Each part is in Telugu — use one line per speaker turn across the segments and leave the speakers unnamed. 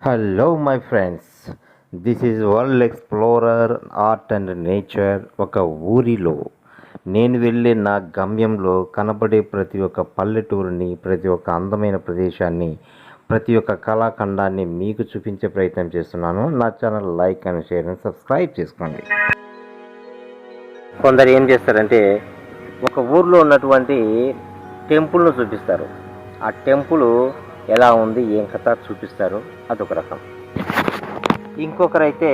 Hello my friends, this is world explorer art and nature. ఒక ఊరిలో నేను వెళ్ళే నా గమ్యంలో కనబడే ప్రతి ఒక్క పల్లెటూరిని, ప్రతి ఒక్క అందమైన ప్రదేశాన్ని, ప్రతి ఒక్క కళాఖండాన్ని మీకు చూపించే ప్రయత్నం చేస్తున్నాను. నా channel like and share and subscribe చేసుకోండి. కొందరు ఏం చేస్తారంటే ఒక ఊర్లో ఉన్నటువంటి టెంపుల్ను చూపిస్తారు. ఆ టెంపుల్ ఎలా ఉంది, ఏం కథ చూపిస్తారు, అదొక రకం. ఇంకొకరైతే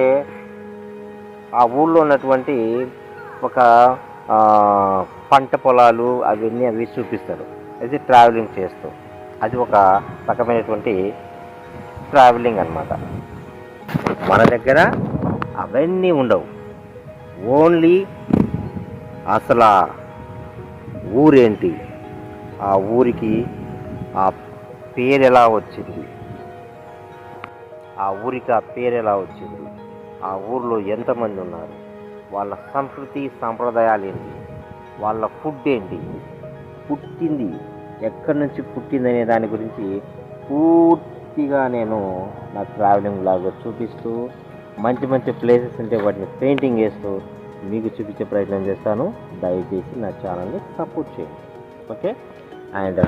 ఆ ఊళ్ళో ఉన్నటువంటి ఒక పంట పొలాలు అవి చూపిస్తారు. అది ట్రావెలింగ్ చేస్తూ, అది ఒక రకమైనటువంటి ట్రావెలింగ్ అన్నమాట. మన దగ్గర అవన్నీ ఉండవు. ఓన్లీ అసలు ఆ ఊరేంటి, ఆ ఊరికి ఆ పేరు ఎలా వచ్చింది, ఆ ఊరికి ఆ పేరు ఎలా వచ్చింది, ఆ ఊర్లో ఎంతమంది ఉన్నారు, వాళ్ళ సంస్కృతి సాంప్రదాయాలు ఏంటి, వాళ్ళ ఫుడ్ ఏంటి, పుట్టింది ఎక్కడి నుంచి పుట్టింది అనే దాని గురించి పూర్తిగా నేను నా ట్రావెలింగ్ లాగా చూపిస్తూ, మంచి మంచి ప్లేసెస్ ఉంటే వాటిని పెయింటింగ్ వేస్తూ మీకు చూపించే ప్రయత్నం చేస్తాను. దయచేసి నా ఛానల్ని సపోర్ట్ చేయండి, ఓకే? అండ్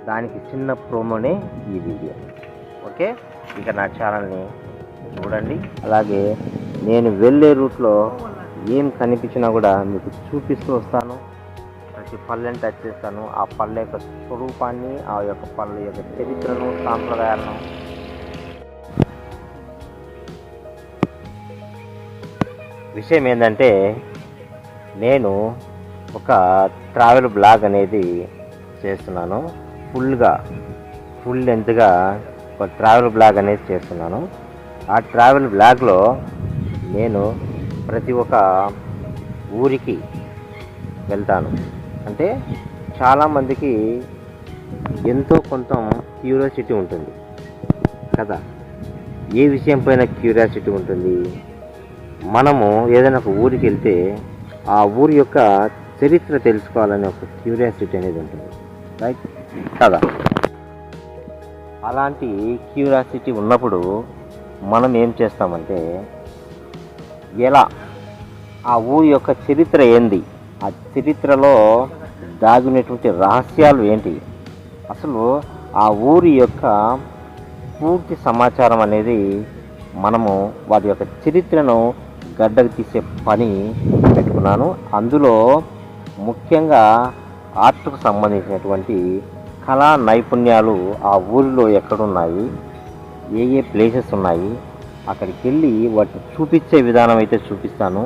దానికి చిన్న ప్రోమోనే ఈ వీడియో, ఓకే? ఇక నా ఛానల్ని చూడండి. అలాగే నేను వెళ్ళే రూట్లో ఏం కనిపించినా కూడా మీకు చూపిస్తూ వస్తాను. ప్రతి పల్లెని టచ్ చేస్తాను. ఆ పల్లె యొక్క స్వరూపాన్ని, ఆ యొక్క పల్లె యొక్క చరిత్రను, సాంప్రదాయాలను విషయం ఏంటంటే, నేను ఒక ట్రావెల్ బ్లాగ్ అనేది చేస్తున్నాను. ఫుల్ లెంత్గా ఒక ట్రావెల్ బ్లాగ్ అనేది చేస్తున్నాను. ఆ ట్రావెల్ బ్లాగ్లో నేను ప్రతి ఒక్క ఊరికి వెళ్తాను. అంటే చాలామందికి ఎంతో కొంత క్యూరియాసిటీ ఉంటుంది కదా, ఏ విషయం పైన క్యూరియాసిటీ ఉంటుంది. మనము ఏదైనా ఒక ఊరికి వెళ్తే ఆ ఊరి యొక్క చరిత్ర తెలుసుకోవాలనే ఒక క్యూరియాసిటీ అనేది ఉంటుంది, రైట్ కదా? అలాంటి క్యూరియాసిటీ ఉన్నప్పుడు మనం ఏం చేస్తామంటే, ఎలా ఆ ఊరి యొక్క చరిత్ర ఏంది, ఆ చరిత్రలో దాగినటువంటి రహస్యాలు ఏంటి, అసలు ఆ ఊరి యొక్క పూర్తి సమాచారం అనేది మనము వాటి యొక్క చరిత్రను గడ్డకు తీసే పని పెట్టుకున్నాను. అందులో ముఖ్యంగా ఆర్ట్కు సంబంధించినటువంటి కళా నైపుణ్యాలు ఆ ఊరిలో ఎక్కడున్నాయి, ఏ ప్లేసెస్ ఉన్నాయి, అక్కడికి వెళ్ళి వాటిని చూపించే విధానం అయితే చూపిస్తాను.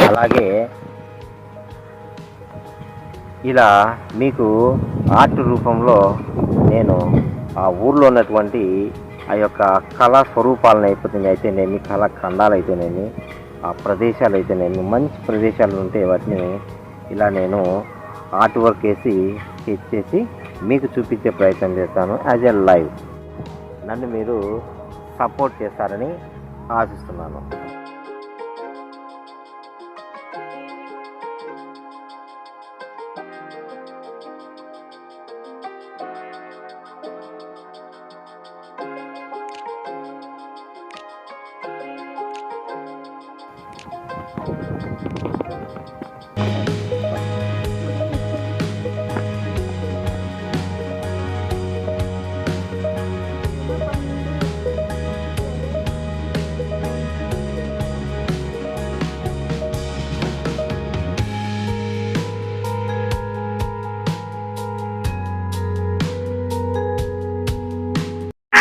అలాగే ఇలా మీకు ఆర్ట్ రూపంలో నేను ఆ ఊర్లో ఉన్నటువంటి ఆ యొక్క కళా స్వరూపాలను అయితేనేమి, కళా ఖండాలు అయితేనేమి, ఆ ప్రదేశాలు అయితేనేమి, మంచి ప్రదేశాలు ఉంటే వాటిని ఇలా నేను ఆర్ట్ వర్క్ వేసి స్కెచ్ చేసి మీకు చూపించే ప్రయత్నం చేస్తాను యాజ్ ఎ లైవ్. నన్ను మీరు సపోర్ట్ చేస్తారని ఆశిస్తున్నాను.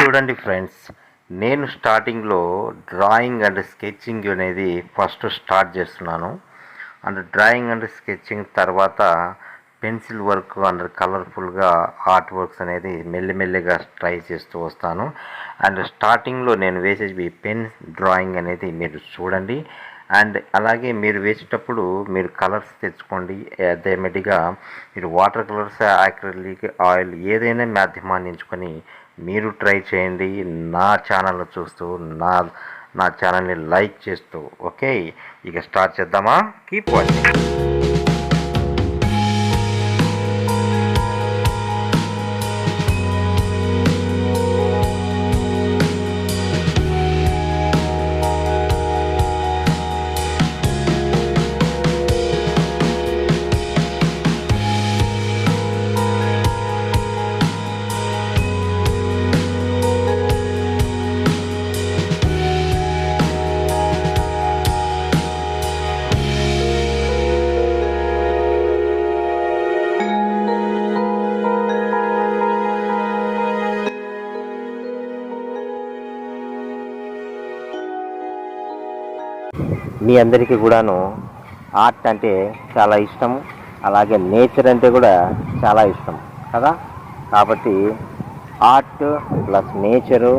చూడండి ఫ్రెండ్స్, నేను స్టార్టింగ్లో డ్రాయింగ్ అండ్ స్కెచింగ్ అనేది ఫస్ట్ స్టార్ట్ చేస్తున్నాను. అండ్ డ్రాయింగ్ అండ్ స్కెచింగ్ తర్వాత పెన్సిల్ వర్క్ అండ్ కలర్ఫుల్గా ఆర్ట్ వర్క్స్ అనేది మెల్లిమెల్లిగా ట్రై చేస్తూ వస్తాను. అండ్ స్టార్టింగ్లో నేను వేసేది పెన్ డ్రాయింగ్ అనేది మీరు చూడండి. అండ్ అలాగే మీరు వేసేటప్పుడు మీరు కలర్స్ తెచ్చుకోండి. అదేమిటిగా మీరు వాటర్ కలర్స్, యాక్రిలిక్, ఆయిల్ ఏదైనా మాధ్యమాన్ని ఎంచుకొని మీరు ట్రై చేయండి. నా ఛానల్ చూస్తూ నా ఛానల్ని లైక్ చేస్తూ, ఓకే? ఇక స్టార్ట్ చేద్దామా? Keep watching. మీ అందరికీ కూడాను ఆర్ట్ అంటే చాలా ఇష్టం, అలాగే నేచర్ అంటే కూడా చాలా ఇష్టం కదా. కాబట్టి art plus nature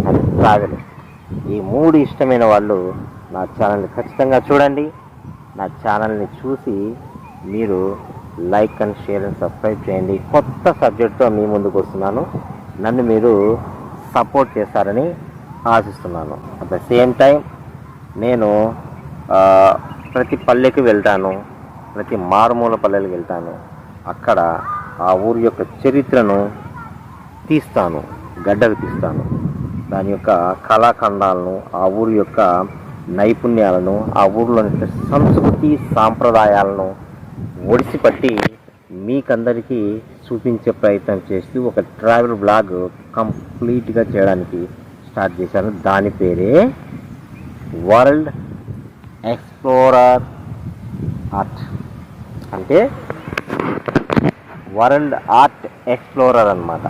and travel, ఈ మూడు ఇష్టమైన వాళ్ళు నా ఛానల్ని ఖచ్చితంగా చూడండి. నా ఛానల్ని చూసి మీరు like and share and subscribe చేయండి. కొత్త సబ్జెక్ట్తో మీ ముందుకు వస్తున్నాను. నన్ను మీరు సపోర్ట్ చేస్తారని ఆశిస్తున్నాను. అట్ ద సేమ్ టైం నేను ప్రతి పల్లెకి వెళ్తాను, ప్రతి మారుమూల పల్లెలకు వెళ్తాను. అక్కడ ఆ ఊరి యొక్క చరిత్రను తీస్తాను, గడ్డకు తీస్తాను. దాని యొక్క కళాఖండాలను, ఆ ఊరి యొక్క నైపుణ్యాలను, ఆ ఊరిలోని సంస్కృతి సాంప్రదాయాలను ఒడిసిపట్టి మీకందరికీ చూపించే ప్రయత్నం చేస్తూ ఒక ట్రావెల్ బ్లాగ్ కంప్లీట్గా చేయడానికి స్టార్ట్ చేశాను. దాని పేరే వరల్డ్ ఎక్స్ప్లోరర్ ఆర్ట్, అంటే వరల్డ్ ఆర్ట్ ఎక్స్ప్లోరర్ అన్నమాట.